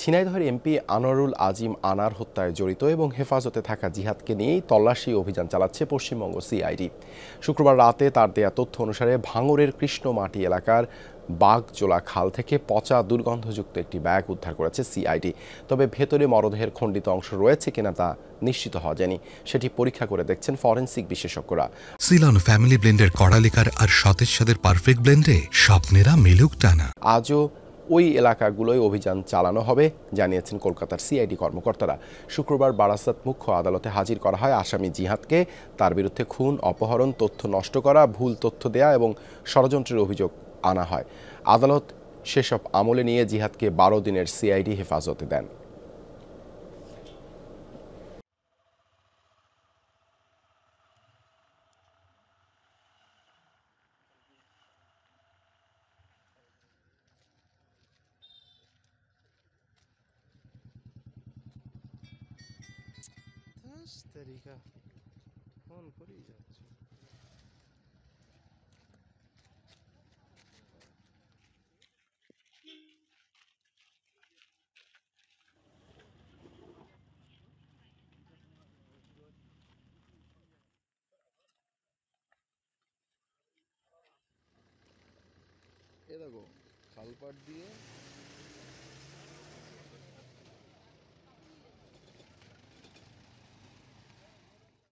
ঝিনাইদহের এমপি আনোয়ারুল আজিম আনার হত্যায় জড়িত এবং হেফাজতে থাকা জিহাদকে নিয়েই তল্লাশি অভিযান চালাচ্ছে পশ্চিমবঙ্গ সিআইডি। শুক্রবার রাতে তার দেয়া তথ্য অনুসারে ভাঙড়ের কৃষ্ণমাটি এলাকার বাগজোলা খাল থেকে পচা দুর্গন্ধযুক্ত একটি ব্যাগ উদ্ধার করেছে সিআইডি। তবে ভেতরে মরদেহের খণ্ডিত অংশ রয়েছে কিনা তা নিশ্চিত হওয়া যায়নি, সেটি পরীক্ষা করে দেখছেন ফরেনসিক বিশেষজ্ঞরা। সিলন ফ্যামিলি ব্লেন্ডের কড়ালিকার আর সতেজ সাদের পারফেক্ট ব্লেন্ডে স্বপ্নেরা মেলুক টানা। আজও ওই এলাকাগুলোয় অভিযান চালানো হবে জানিয়েছেন কলকাতার সিআইডি কর্মকর্তারা। শুক্রবার বারাসাত মুখ্য আদালতে হাজির করা হয় আসামি জিহাদকে। তার বিরুদ্ধে খুন, অপহরণ, তথ্য নষ্ট করা, ভুল তথ্য দেয়া এবং ষড়যন্ত্রের অভিযোগ আনা হয়। আদালত সেসব আমলে নিয়ে জিহাদকে 12 দিনের সিআইডি হেফাজতে দেন। ফোন করেই যাচ্ছে। এ দেখো খালপাট দিয়ে